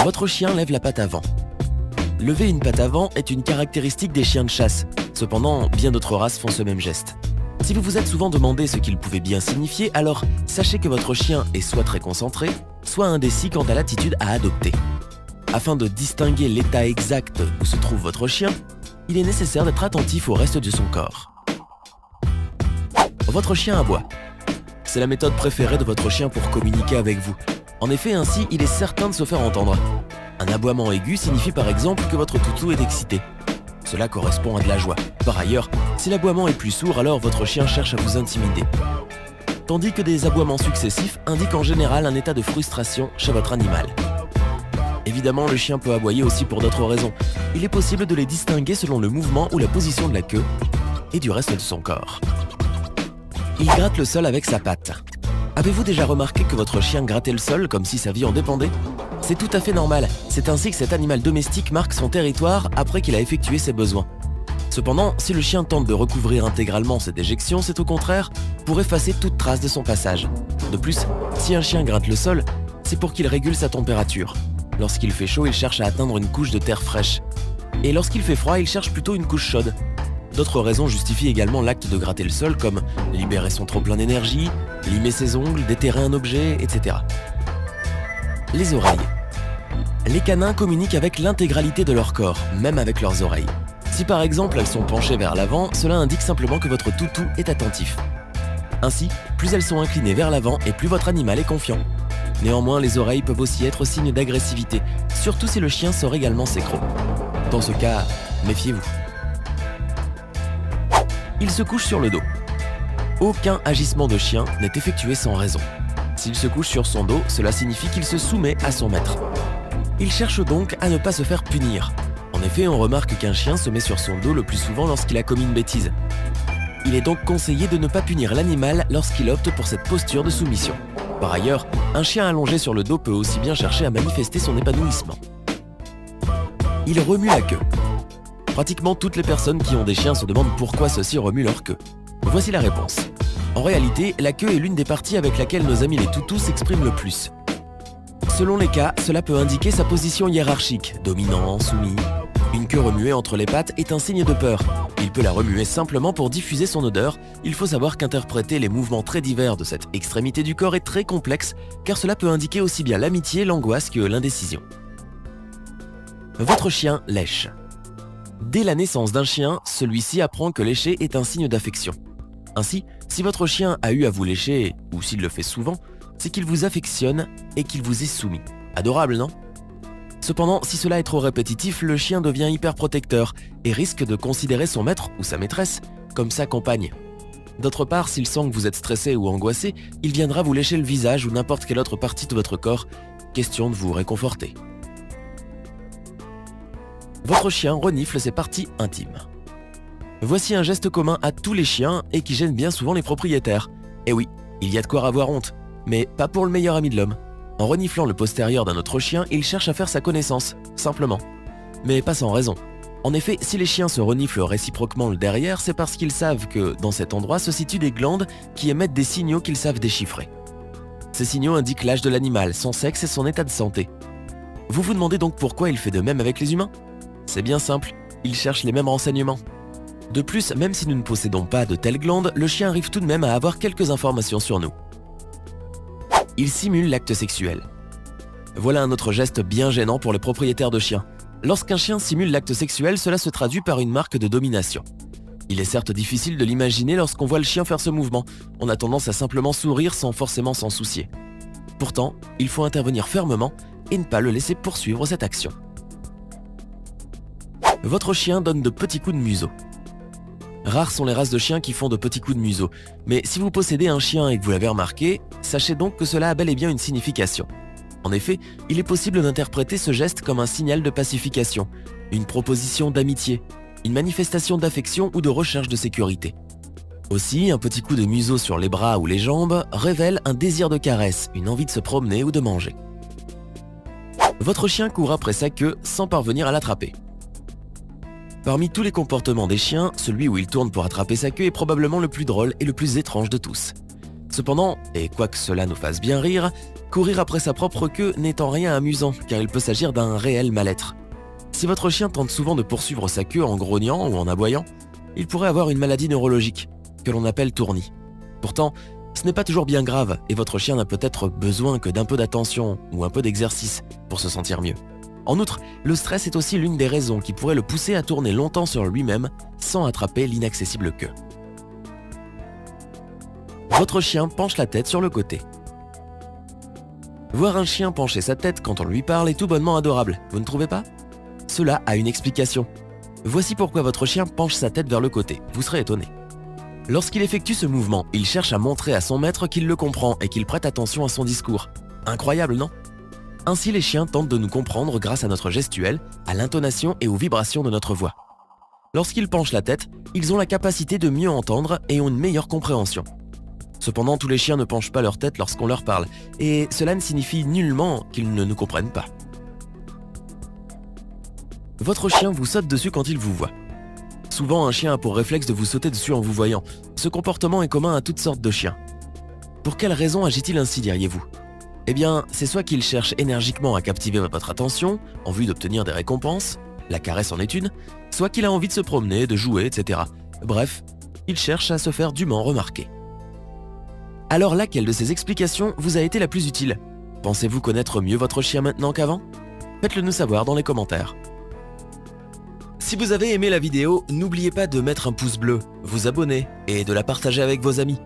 Votre chien lève la patte avant. Lever une patte avant est une caractéristique des chiens de chasse. Cependant, bien d'autres races font ce même geste. Si vous vous êtes souvent demandé ce qu'il pouvait bien signifier, alors sachez que votre chien est soit très concentré, soit indécis quant à l'attitude à adopter. Afin de distinguer l'état exact où se trouve votre chien, il est nécessaire d'être attentif au reste de son corps. Votre chien aboie. C'est la méthode préférée de votre chien pour communiquer avec vous. En effet, ainsi, il est certain de se faire entendre. Un aboiement aigu signifie par exemple que votre toutou est excité. Cela correspond à de la joie. Par ailleurs, si l'aboiement est plus sourd, alors votre chien cherche à vous intimider. Tandis que des aboiements successifs indiquent en général un état de frustration chez votre animal. Évidemment, le chien peut aboyer aussi pour d'autres raisons. Il est possible de les distinguer selon le mouvement ou la position de la queue et du reste de son corps. Il gratte le sol avec sa patte. Avez-vous déjà remarqué que votre chien grattait le sol comme si sa vie en dépendait? C'est tout à fait normal, c'est ainsi que cet animal domestique marque son territoire après qu'il a effectué ses besoins. Cependant, si le chien tente de recouvrir intégralement cette éjection, c'est au contraire pour effacer toute trace de son passage. De plus, si un chien gratte le sol, c'est pour qu'il régule sa température. Lorsqu'il fait chaud, il cherche à atteindre une couche de terre fraîche. Et lorsqu'il fait froid, il cherche plutôt une couche chaude. D'autres raisons justifient également l'acte de gratter le sol comme libérer son trop-plein d'énergie, limer ses ongles, déterrer un objet, etc. Les oreilles. Les canins communiquent avec l'intégralité de leur corps, même avec leurs oreilles. Si par exemple elles sont penchées vers l'avant, cela indique simplement que votre toutou est attentif. Ainsi, plus elles sont inclinées vers l'avant et plus votre animal est confiant. Néanmoins, les oreilles peuvent aussi être signe d'agressivité, surtout si le chien sort également ses crocs. Dans ce cas, méfiez-vous. Il se couche sur le dos. Aucun agissement de chien n'est effectué sans raison. S'il se couche sur son dos, cela signifie qu'il se soumet à son maître. Il cherche donc à ne pas se faire punir. En effet, on remarque qu'un chien se met sur son dos le plus souvent lorsqu'il a commis une bêtise. Il est donc conseillé de ne pas punir l'animal lorsqu'il opte pour cette posture de soumission. Par ailleurs, un chien allongé sur le dos peut aussi bien chercher à manifester son épanouissement. Il remue la queue. Pratiquement toutes les personnes qui ont des chiens se demandent pourquoi ceux-ci remuent leur queue. Voici la réponse. En réalité, la queue est l'une des parties avec laquelle nos amis les toutous s'expriment le plus. Selon les cas, cela peut indiquer sa position hiérarchique, dominant, soumis. Une queue remuée entre les pattes est un signe de peur. Il peut la remuer simplement pour diffuser son odeur. Il faut savoir qu'interpréter les mouvements très divers de cette extrémité du corps est très complexe, car cela peut indiquer aussi bien l'amitié, l'angoisse que l'indécision. Votre chien lèche. Dès la naissance d'un chien, celui-ci apprend que lécher est un signe d'affection. Ainsi, si votre chien a eu à vous lécher, ou s'il le fait souvent, c'est qu'il vous affectionne et qu'il vous est soumis. Adorable, non? Cependant, si cela est trop répétitif, le chien devient hyper protecteur et risque de considérer son maître ou sa maîtresse comme sa compagne. D'autre part, s'il sent que vous êtes stressé ou angoissé, il viendra vous lécher le visage ou n'importe quelle autre partie de votre corps, question de vous réconforter. Votre chien renifle ses parties intimes. Voici un geste commun à tous les chiens et qui gêne bien souvent les propriétaires. Et oui, il y a de quoi avoir honte, mais pas pour le meilleur ami de l'homme. En reniflant le postérieur d'un autre chien, il cherche à faire sa connaissance, simplement. Mais pas sans raison. En effet, si les chiens se reniflent réciproquement le derrière, c'est parce qu'ils savent que, dans cet endroit, se situent des glandes qui émettent des signaux qu'ils savent déchiffrer. Ces signaux indiquent l'âge de l'animal, son sexe et son état de santé. Vous vous demandez donc pourquoi il fait de même avec les humains? C'est bien simple, il cherche les mêmes renseignements. De plus, même si nous ne possédons pas de telles glandes, le chien arrive tout de même à avoir quelques informations sur nous. Il simule l'acte sexuel. Voilà un autre geste bien gênant pour les propriétaires de chiens. Lorsqu'un chien simule l'acte sexuel, cela se traduit par une marque de domination. Il est certes difficile de l'imaginer lorsqu'on voit le chien faire ce mouvement. On a tendance à simplement sourire sans forcément s'en soucier. Pourtant, il faut intervenir fermement et ne pas le laisser poursuivre cette action. Votre chien donne de petits coups de museau. Rares sont les races de chiens qui font de petits coups de museau, mais si vous possédez un chien et que vous l'avez remarqué, sachez donc que cela a bel et bien une signification. En effet, il est possible d'interpréter ce geste comme un signal de pacification, une proposition d'amitié, une manifestation d'affection ou de recherche de sécurité. Aussi, un petit coup de museau sur les bras ou les jambes révèle un désir de caresse, une envie de se promener ou de manger. Votre chien court après sa queue sans parvenir à l'attraper. Parmi tous les comportements des chiens, celui où il tourne pour attraper sa queue est probablement le plus drôle et le plus étrange de tous. Cependant, et quoique cela nous fasse bien rire, Courir après sa propre queue n'est en rien amusant, car il peut s'agir d'un réel mal-être. Si votre chien tente souvent de poursuivre sa queue en grognant ou en aboyant, il pourrait avoir une maladie neurologique, que l'on appelle tournie. Pourtant, ce n'est pas toujours bien grave, et votre chien n'a peut-être besoin que d'un peu d'attention ou un peu d'exercice pour se sentir mieux. En outre, le stress est aussi l'une des raisons qui pourrait le pousser à tourner longtemps sur lui-même sans attraper l'inaccessible queue. Votre chien penche la tête sur le côté. Voir un chien pencher sa tête quand on lui parle est tout bonnement adorable, vous ne trouvez pas? Cela a une explication. Voici pourquoi votre chien penche sa tête vers le côté, vous serez étonné. Lorsqu'il effectue ce mouvement, il cherche à montrer à son maître qu'il le comprend et qu'il prête attention à son discours. Incroyable, non? Ainsi, les chiens tentent de nous comprendre grâce à notre gestuelle, à l'intonation et aux vibrations de notre voix. Lorsqu'ils penchent la tête, ils ont la capacité de mieux entendre et ont une meilleure compréhension. Cependant, tous les chiens ne penchent pas leur tête lorsqu'on leur parle, et cela ne signifie nullement qu'ils ne nous comprennent pas. Votre chien vous saute dessus quand il vous voit. Souvent, un chien a pour réflexe de vous sauter dessus en vous voyant. Ce comportement est commun à toutes sortes de chiens. Pour quelle raison agit-il ainsi, diriez-vous? Eh bien, c'est soit qu'il cherche énergiquement à captiver votre attention, en vue d'obtenir des récompenses, la caresse en est une, soit qu'il a envie de se promener, de jouer, etc. Bref, il cherche à se faire dûment remarquer. Alors laquelle de ces explications vous a été la plus utile? Pensez-vous connaître mieux votre chien maintenant qu'avant? Faites-le nous savoir dans les commentaires. Si vous avez aimé la vidéo, n'oubliez pas de mettre un pouce bleu, vous abonner et de la partager avec vos amis.